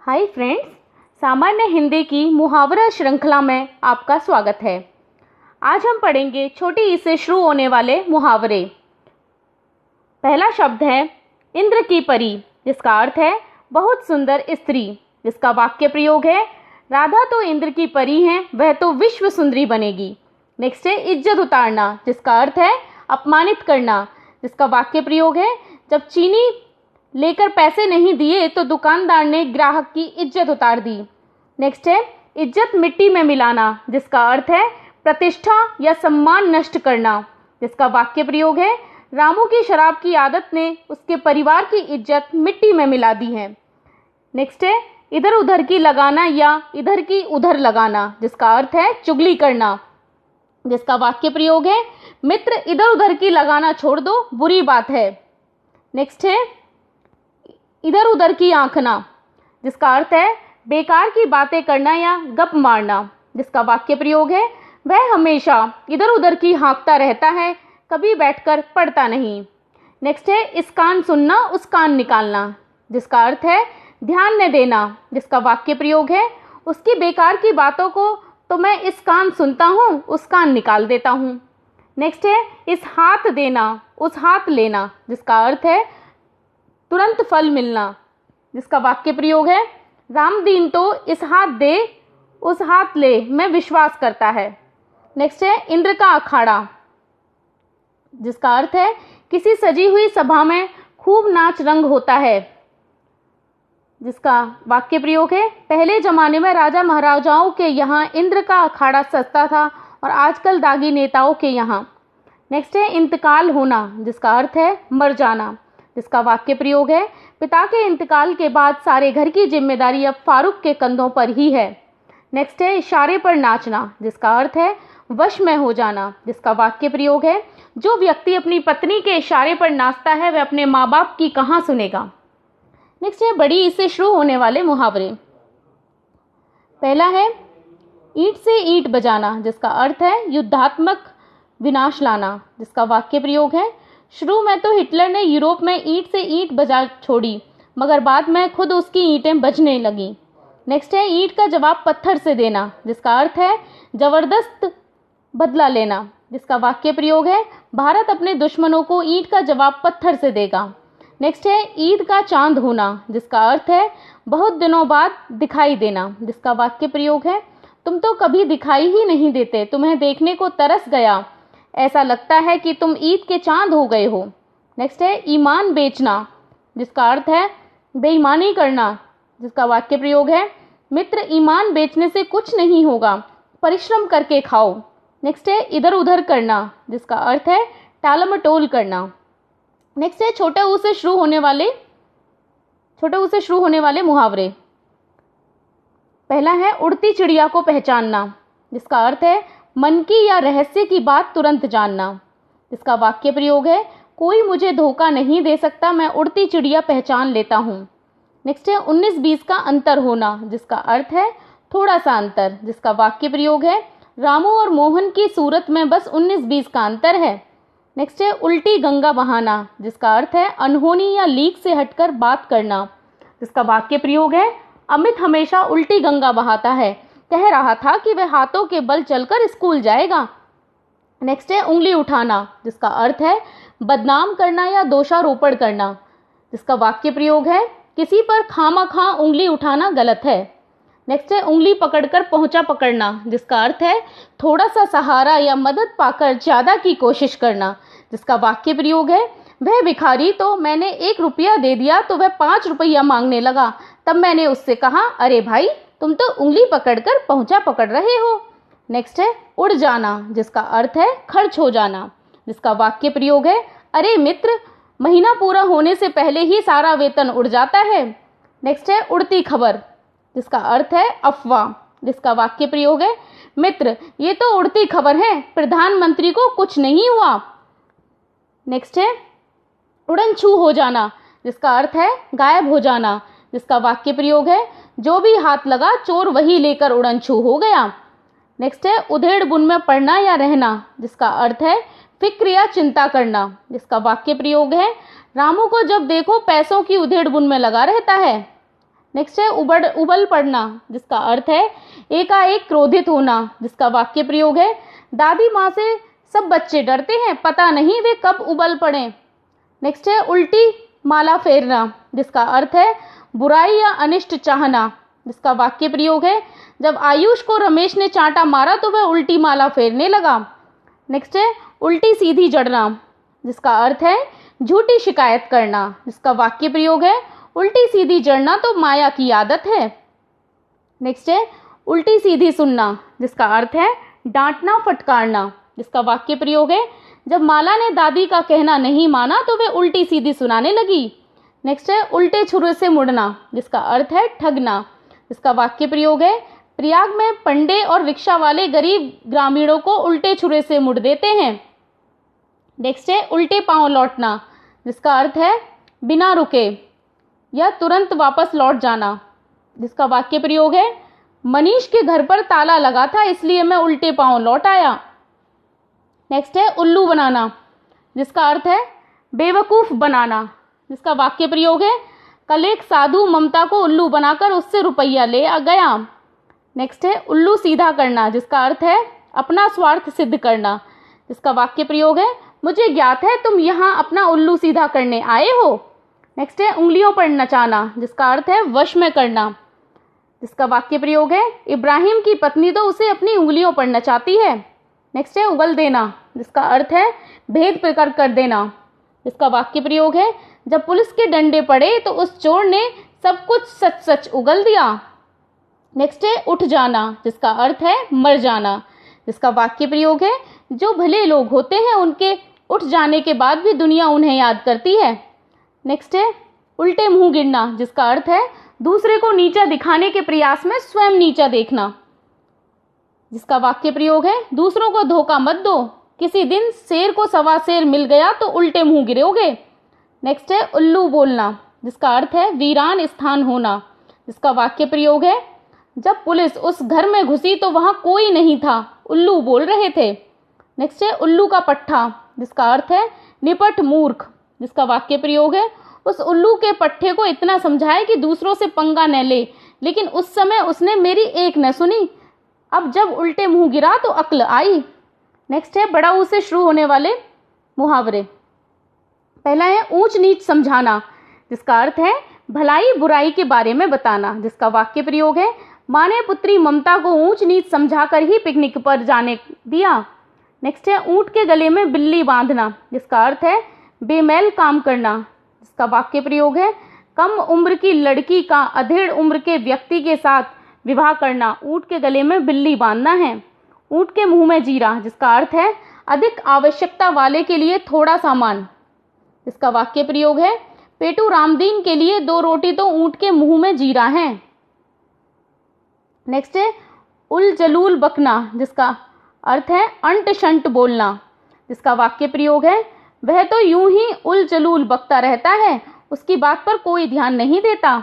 Hi friends, सामान्य हिंदी की मुहावरा श्रृंखला में आपका स्वागत है। आज हम पढ़ेंगे छोटी ई से शुरू होने वाले मुहावरे। पहला शब्द है इंद्र की परी, जिसका अर्थ है बहुत सुंदर स्त्री। जिसका वाक्य प्रयोग है राधा तो इंद्र की परी हैं, वह तो विश्व सुंदरी बनेगी। नेक्स्ट है इज्जत उतारना, जिसका अर्थ है अपमानित करना। जिसका वाक्य प्रयोग है जब चीनी लेकर पैसे नहीं दिए तो दुकानदार ने ग्राहक की इज्जत उतार दी। नेक्स्ट है इज्जत मिट्टी में मिलाना, जिसका अर्थ है प्रतिष्ठा या सम्मान नष्ट करना। जिसका वाक्य प्रयोग है रामू की शराब की आदत ने उसके परिवार की इज्जत मिट्टी में मिला दी है। नेक्स्ट है इधर उधर की लगाना या इधर की उधर लगाना, जिसका अर्थ है चुगली करना। जिसका वाक्य प्रयोग है मित्र इधर उधर की लगाना छोड़ दो, बुरी बात है। नेक्स्ट है इधर उधर की आंखना, जिसका अर्थ है बेकार की बातें करना या गप मारना। जिसका वाक्य प्रयोग है वह हमेशा इधर उधर की हाँकता रहता है, कभी बैठकर पढ़ता नहीं। नेक्स्ट है इस कान सुनना उस कान निकालना, जिसका अर्थ है ध्यान न देना। जिसका वाक्य प्रयोग है उसकी बेकार की बातों को तो मैं इस कान सुनता हूँ उस कान निकाल देता हूँ। नेक्स्ट है इस हाथ देना उस हाथ लेना, जिसका अर्थ है तुरंत फल मिलना। जिसका वाक्य प्रयोग है रामदीन तो इस हाथ दे उस हाथ ले में विश्वास करता है। नेक्स्ट है इंद्र का अखाड़ा, जिसका अर्थ है किसी सजी हुई सभा में खूब नाच रंग होता है। जिसका वाक्य प्रयोग है पहले जमाने में राजा महाराजाओं के यहाँ इंद्र का अखाड़ा सस्ता था और आजकल दागी नेताओं के यहाँ। नेक्स्ट है इंतकाल होना, जिसका अर्थ है मर जाना। जिसका वाक्य प्रयोग है पिता के इंतकाल के बाद सारे घर की जिम्मेदारी अब फारूक के कंधों पर ही है। नेक्स्ट है इशारे पर नाचना, जिसका अर्थ है वश में हो जाना। जिसका वाक्य प्रयोग है जो व्यक्ति अपनी पत्नी के इशारे पर नाचता है वह अपने माँ बाप की कहाँ सुनेगा। नेक्स्ट है बड़ी ई से शुरू होने वाले मुहावरे। पहला है ईंट से ईंट बजाना, जिसका अर्थ है युद्धात्मक विनाश लाना। जिसका वाक्य प्रयोग है शुरू में तो हिटलर ने यूरोप में ईंट से ईंट बजा छोड़ी, मगर बाद में खुद उसकी ईंटें बजने लगी। नेक्स्ट है ईंट का जवाब पत्थर से देना, जिसका अर्थ है जबरदस्त बदला लेना। जिसका वाक्य प्रयोग है भारत अपने दुश्मनों को ईंट का जवाब पत्थर से देगा। नेक्स्ट है ईद का चांद होना, जिसका अर्थ है बहुत दिनों बाद दिखाई देना। जिसका वाक्य प्रयोग है तुम तो कभी दिखाई ही नहीं देते, तुम्हें देखने को तरस गया, ऐसा लगता है कि तुम ईद के चांद हो गए हो। नेक्स्ट है ईमान बेचना, जिसका अर्थ है बेईमानी करना। जिसका वाक्य प्रयोग है मित्र ईमान बेचने से कुछ नहीं होगा, परिश्रम करके खाओ। नेक्स्ट है इधर उधर करना, जिसका अर्थ है टालमटोल करना। नेक्स्ट है छोटे ऊ से शुरू होने वाले मुहावरे। पहला है उड़ती चिड़िया को पहचानना, जिसका अर्थ है मन की या रहस्य की बात तुरंत जानना। इसका वाक्य प्रयोग है कोई मुझे धोखा नहीं दे सकता, मैं उड़ती चिड़िया पहचान लेता हूँ। नेक्स्ट है 19-20 का अंतर होना, जिसका अर्थ है थोड़ा सा अंतर। जिसका वाक्य प्रयोग है रामू और मोहन की सूरत में बस 19-20 का अंतर है। नेक्स्ट है उल्टी गंगा बहाना, जिसका अर्थ है अनहोनी या लीक से हटकर बात करना। जिसका वाक्य प्रयोग है अमित हमेशा उल्टी गंगा बहाता है, कह रहा था कि वह हाथों के बल चलकर स्कूल जाएगा। नेक्स्ट है उंगली उठाना, जिसका अर्थ है बदनाम करना या दोषारोपण करना। जिसका वाक्य प्रयोग है किसी पर खामखा उंगली उठाना गलत है। नेक्स्ट है उंगली पकड़कर पहुंचा पकड़ना, जिसका अर्थ है थोड़ा सा सहारा या मदद पाकर ज़्यादा की कोशिश करना। जिसका वाक्य प्रयोग है वह भिखारी तो मैंने 1 रुपया दे दिया तो वह 5 रुपया मांगने लगा, तब मैंने उससे कहा अरे भाई तुम तो उंगली पकड़कर पहुंचा पकड़ रहे हो। नेक्स्ट है उड़ जाना, जिसका अर्थ है खर्च हो जाना। जिसका वाक्य प्रयोग है अरे मित्र महीना पूरा होने से पहले ही सारा वेतन उड़ जाता है। नेक्स्ट है उड़ती खबर, जिसका अर्थ है अफवाह। जिसका वाक्य प्रयोग है मित्र ये तो उड़ती खबर है, प्रधानमंत्री को कुछ नहीं हुआ। नेक्स्ट है उड़न छू हो जाना, जिसका अर्थ है गायब हो जाना। जिसका वाक्य प्रयोग है जो भी हाथ लगा चोर वही लेकर उड़न छू हो गया। नेक्स्ट है उधेड़ बुन में पड़ना या रहना, जिसका अर्थ है फिक्र या चिंता करना। जिसका वाक्य प्रयोग है रामू को जब देखो पैसों की उधेड़ बुन में लगा रहता है। नेक्स्ट है उबल पड़ना, जिसका अर्थ है एकाएक क्रोधित होना, जिसका वाक्य प्रयोग है दादी माँ से सब बच्चे डरते हैं, पता नहीं वे कब उबल पड़े। नेक्स्ट है उल्टी माला फेरना, जिसका अर्थ है बुराई या अनिष्ट चाहना, जिसका वाक्य प्रयोग है जब आयुष को रमेश ने चांटा मारा तो वह उल्टी माला फेरने लगा। नेक्स्ट है उल्टी सीधी जड़ना, जिसका अर्थ है झूठी शिकायत करना, जिसका वाक्य प्रयोग है उल्टी सीधी जड़ना तो माया की आदत है। नेक्स्ट है उल्टी सीधी सुनना, जिसका अर्थ है डांटना फटकारना, जिसका वाक्य प्रयोग है जब माला ने दादी का कहना नहीं माना तो वे उल्टी सीधी सुनाने लगी। नेक्स्ट है उल्टे छुरे से मुड़ना, जिसका अर्थ है ठगना, जिसका वाक्य प्रयोग है प्रयाग में पंडे और रिक्शा वाले गरीब ग्रामीणों को उल्टे छुरे से मुड़ देते हैं। नेक्स्ट है उल्टे पांव लौटना, जिसका अर्थ है बिना रुके या तुरंत वापस लौट जाना, जिसका वाक्य प्रयोग है मनीष के घर पर ताला लगा था इसलिए मैं उल्टे पांव लौट आया। नेक्स्ट है उल्लू बनाना, जिसका अर्थ है बेवकूफ़ बनाना, जिसका वाक्य प्रयोग है कल एक साधु ममता को उल्लू बनाकर उससे रुपया ले गया। नेक्स्ट है उल्लू सीधा करना, जिसका अर्थ है अपना स्वार्थ सिद्ध करना, जिसका वाक्य प्रयोग है मुझे ज्ञात है तुम यहाँ अपना उल्लू सीधा करने आए हो। नेक्स्ट है उंगलियों पर नचाना, जिसका अर्थ है वश में करना, जिसका वाक्य प्रयोग है इब्राहिम की पत्नी तो उसे अपनी उंगलियों पर नचाती है। नेक्स्ट है उगल देना, जिसका अर्थ है भेद प्रकट कर देना, जिसका वाक्य प्रयोग है जब पुलिस के डंडे पड़े तो उस चोर ने सब कुछ सच सच उगल दिया। नेक्स्ट है उठ जाना, जिसका अर्थ है मर जाना, जिसका वाक्य प्रयोग है जो भले लोग होते हैं उनके उठ जाने के बाद भी दुनिया उन्हें याद करती है। नेक्स्ट है उल्टे मुंह गिरना, जिसका अर्थ है दूसरे को नीचा दिखाने के प्रयास में स्वयं नीचा देखना, जिसका वाक्य प्रयोग है दूसरों को धोखा मत दो, किसी दिन शेर को सवा शेर मिल गया तो उल्टे मुंह गिरोगे। नेक्स्ट है उल्लू बोलना, जिसका अर्थ है वीरान स्थान होना, जिसका वाक्य प्रयोग है जब पुलिस उस घर में घुसी तो वहां कोई नहीं था, उल्लू बोल रहे थे। नेक्स्ट है उल्लू का पट्ठा, जिसका अर्थ है निपट मूर्ख, जिसका वाक्य प्रयोग है उस उल्लू के पट्टे को इतना समझाए कि दूसरों से पंगा न ले, लेकिन उस समय उसने मेरी एक न सुनी, अब जब उल्टे मुंह गिरा तो अक्ल आई। नेक्स्ट है बड़ा ऊ से शुरू होने वाले मुहावरे। पहला है ऊंच नीच समझाना, जिसका अर्थ है भलाई बुराई के बारे में बताना, जिसका वाक्य प्रयोग है माँ ने पुत्री ममता को ऊंच नीच समझाकर ही पिकनिक पर जाने दिया। नेक्स्ट है ऊंट के गले में बिल्ली बांधना, जिसका अर्थ है बेमेल काम करना, जिसका वाक्य प्रयोग है कम उम्र की लड़की का अधेड़ उम्र के व्यक्ति के साथ विवाह करना, ऊंट के गले में बिल्ली बांधना है। ऊंट के मुंह में जीरा, जिसका अर्थ है अधिक आवश्यकता वाले के लिए थोड़ा सामान, जिसका वाक्य प्रयोग है पेटू रामदीन के लिए 2 रोटी तो ऊंट के मुंह में जीरा है। नेक्स्ट है उल जलूल बकना, जिसका अर्थ है अंट शंट बोलना, जिसका वाक्य प्रयोग है वह तो यूं ही उल जलूल बकता रहता है, उसकी बात पर कोई ध्यान नहीं देता।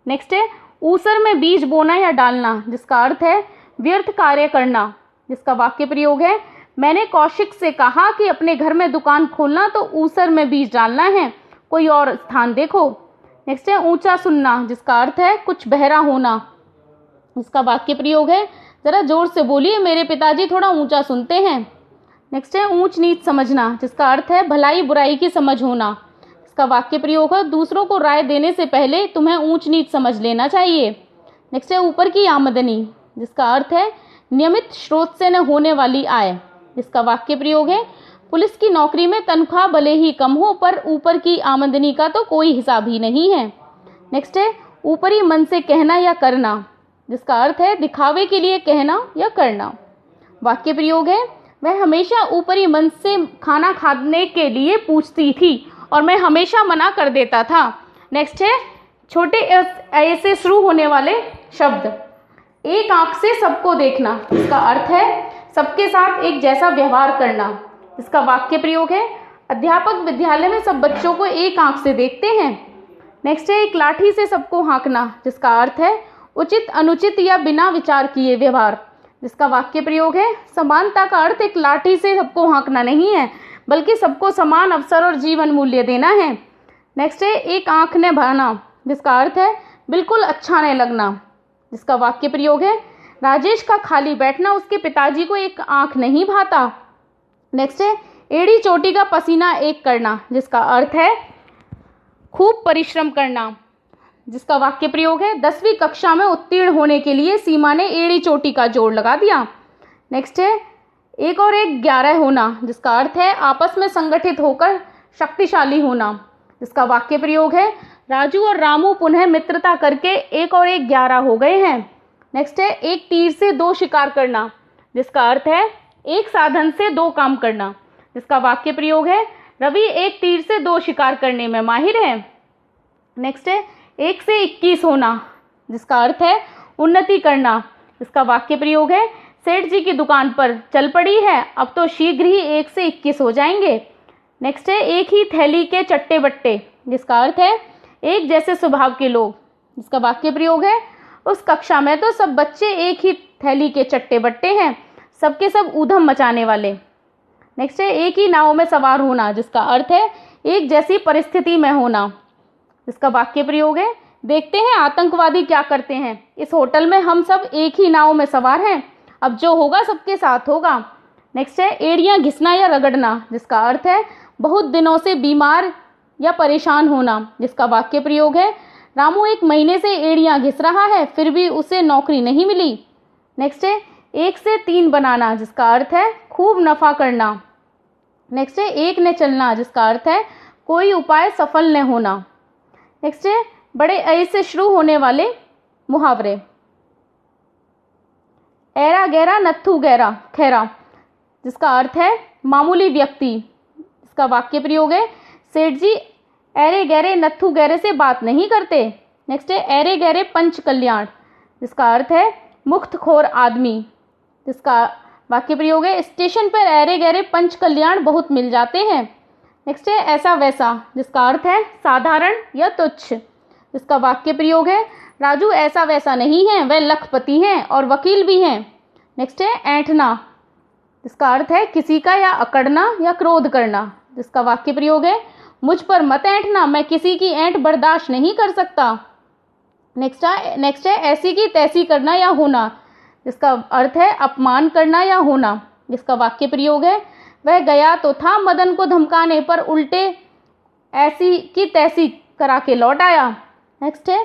नेक्स्ट है ऊसर में बीज बोना या डालना, जिसका अर्थ है व्यर्थ कार्य करना, जिसका वाक्य प्रयोग है मैंने कौशिक से कहा कि अपने घर में दुकान खोलना तो ऊसर में बीज डालना है, कोई और स्थान देखो। नेक्स्ट है ऊंचा सुनना, जिसका अर्थ है कुछ बहरा होना, जिसका वाक्य प्रयोग है जरा जोर से बोलिए मेरे पिताजी थोड़ा ऊंचा सुनते हैं। नेक्स्ट है ऊंच नीच समझना, जिसका अर्थ है भलाई बुराई की समझ होना, इसका वाक्य प्रयोग है दूसरों को राय देने से पहले तुम्हें ऊंच नीच समझ लेना चाहिए। नेक्स्ट है ऊपर की आमदनी, जिसका अर्थ है नियमित स्रोत से न होने वाली आय, जिसका वाक्य प्रयोग है पुलिस की नौकरी में तनख्वाह भले ही कम हो पर ऊपर की आमदनी का तो कोई हिसाब ही नहीं है। नेक्स्ट है ऊपरी मन से कहना या करना, जिसका अर्थ है दिखावे के लिए कहना या करना। वाक्य प्रयोग है वह हमेशा ऊपरी मन से खाना खाने के लिए पूछती थी और मैं हमेशा मना कर देता था। नेक्स्ट है छोटे ऐसे शुरू होने वाले शब्द। एक आंख से सबको देखना, इसका अर्थ है सबके साथ एक जैसा व्यवहार करना, इसका वाक्य प्रयोग है अध्यापक विद्यालय में सब बच्चों को एक आंख से देखते हैं। नेक्स्ट है एक लाठी से सबको हाँकना, जिसका अर्थ है उचित अनुचित या बिना विचार किए व्यवहार, जिसका वाक्य प्रयोग है समानता का अर्थ एक लाठी से सबको हाँकना नहीं है बल्कि सबको समान अवसर और जीवन मूल्य देना है। नेक्स्ट है एक आंख ने भरना, जिसका अर्थ है बिल्कुल अच्छा नहीं लगना, जिसका वाक्य प्रयोग है राजेश का खाली बैठना उसके पिताजी को एक आंख नहीं भाता। नेक्स्ट है एड़ी चोटी का पसीना एक करना, जिसका अर्थ है खूब परिश्रम करना, जिसका वाक्य प्रयोग है 10वीं कक्षा में उत्तीर्ण होने के लिए सीमा ने एड़ी चोटी का जोड़ लगा दिया। नेक्स्ट है 1 और 1 11 होना, जिसका अर्थ है आपस में संगठित होकर शक्तिशाली होना, जिसका वाक्य प्रयोग है राजू और रामू पुनः मित्रता करके 1 और 1 11 हो गए हैं। नेक्स्ट है 1 तीर से 2 शिकार करना, जिसका अर्थ है एक साधन से 2 काम करना, जिसका वाक्य प्रयोग है रवि 1 तीर से 2 शिकार करने में माहिर है। नेक्स्ट है 1 से 21 होना, जिसका अर्थ है उन्नति करना, जिसका वाक्य प्रयोग है सेठ जी की दुकान पर चल पड़ी है, अब तो शीघ्र ही 1 से 21 हो जाएंगे। नेक्स्ट है 1 ही थैली के चट्टे बट्टे, जिसका अर्थ है एक जैसे स्वभाव के लोग, जिसका वाक्य प्रयोग है उस कक्षा में तो सब बच्चे एक ही थैली के चट्टे बट्टे हैं, सबके सब ऊधम मचाने वाले। नेक्स्ट है 1 ही नाव में सवार होना, जिसका अर्थ है एक जैसी परिस्थिति में होना, जिसका वाक्य प्रयोग है देखते हैं आतंकवादी क्या करते हैं, इस होटल में हम सब एक ही नाव में सवार हैं, अब जो होगा सबके साथ होगा। नेक्स्ट है एड़ियाँ घिसना या रगड़ना, जिसका अर्थ है बहुत दिनों से बीमार या परेशान होना, जिसका वाक्य प्रयोग है रामू 1 महीने से एड़ियाँ घिस रहा है फिर भी उसे नौकरी नहीं मिली। नेक्स्ट है 1 से 3 बनाना, जिसका अर्थ है खूब नफा करना। नेक्स्ट है 1 ने चलना, जिसका अर्थ है कोई उपाय सफल न होना। नेक्स्ट है बड़े ऐ से शुरू होने वाले मुहावरे। ऐरा गहरा नत्थू गहरा खैरा, जिसका अर्थ है मामूली व्यक्ति, इसका वाक्य प्रयोग है सेठ जी ऐरे गहरे नत्थू गहरे से बात नहीं करते। नेक्स्ट है ऐरे गहरे पंच कल्याण, जिसका अर्थ है मुख्तखोर आदमी, जिसका वाक्य प्रयोग है स्टेशन पर ऐरे गहरे पंच कल्याण बहुत मिल जाते हैं। नेक्स्ट है ऐसा वैसा, जिसका अर्थ है साधारण या तुच्छ, जिसका वाक्य प्रयोग है राजू ऐसा वैसा नहीं है, वह लखपति हैं और वकील भी हैं। नेक्स्ट है ऐंठना, जिसका अर्थ है किसी का या अकड़ना या क्रोध करना, जिसका वाक्य प्रयोग है मुझ पर मत ऐंठना, मैं किसी की ऐंठ बर्दाश्त नहीं कर सकता। नेक्स्ट है ऐसी की तैसी करना या होना, जिसका अर्थ है अपमान करना या होना, जिसका वाक्य प्रयोग है वह गया तो था मदन को धमकाने पर उल्टे ऐसी की तैसी करा के लौट आया। नेक्स्ट है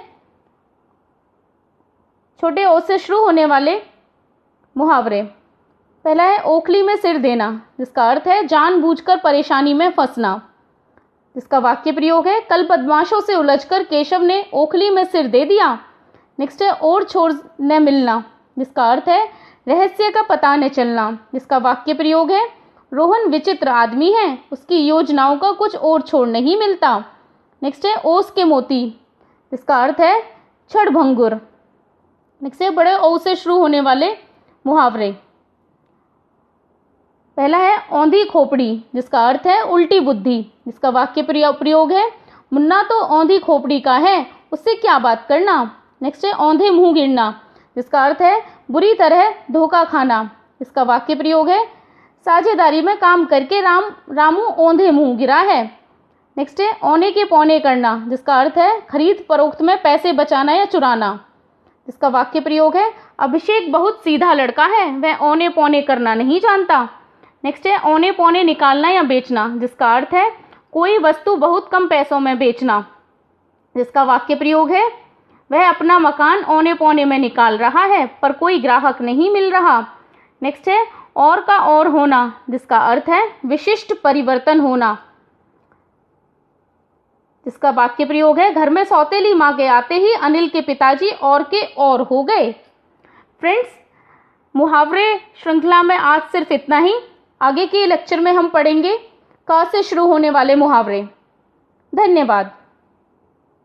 छोटे ओ से शुरू होने वाले मुहावरे। पहला है ओखली में सिर देना, जिसका अर्थ है जानबूझकर परेशानी में फंसना, जिसका वाक्य प्रयोग है कल बदमाशों से उलझकर केशव ने ओखली में सिर दे दिया। नेक्स्ट है और छोड़ न मिलना, जिसका अर्थ है रहस्य का पता न चलना, जिसका वाक्य प्रयोग है रोहन विचित्र आदमी है, उसकी योजनाओं का कुछ और छोड़ नहीं मिलता। नेक्स्ट है ओस के मोती, जिसका अर्थ है क्षणभंगुर। नेक्स्ट है बड़े ओ से शुरू होने वाले मुहावरे। पहला है औंधी खोपड़ी, जिसका अर्थ है उल्टी बुद्धि, जिसका वाक्य प्रयोग है मुन्ना तो औंधी खोपड़ी का है, उससे क्या बात करना। नेक्स्ट है औंधे मुंह गिरना, जिसका अर्थ है बुरी तरह धोखा खाना, जिसका वाक्य प्रयोग है साझेदारी में काम करके रामू औंधे मुंह गिरा है। नेक्स्ट है औने के पौने करना, जिसका अर्थ है खरीद फरोख्त में पैसे बचाना या चुराना, जिसका वाक्य प्रयोग है अभिषेक बहुत सीधा लड़का है, वह औने पौने करना नहीं जानता। नेक्स्ट है औने पौने निकालना या बेचना, जिसका अर्थ है कोई वस्तु बहुत कम पैसों में बेचना, जिसका वाक्य प्रयोग है वह अपना मकान औने पौने में निकाल रहा है पर कोई ग्राहक नहीं मिल रहा। नेक्स्ट है और का और होना, जिसका अर्थ है विशिष्ट परिवर्तन होना, जिसका वाक्य प्रयोग है घर में सौतेली माँ के आते ही अनिल के पिताजी और के और हो गए। फ्रेंड्स, मुहावरे श्रृंखला में आज सिर्फ इतना ही। आगे के लेक्चर में हम पढ़ेंगे क से शुरू होने वाले मुहावरे। धन्यवाद।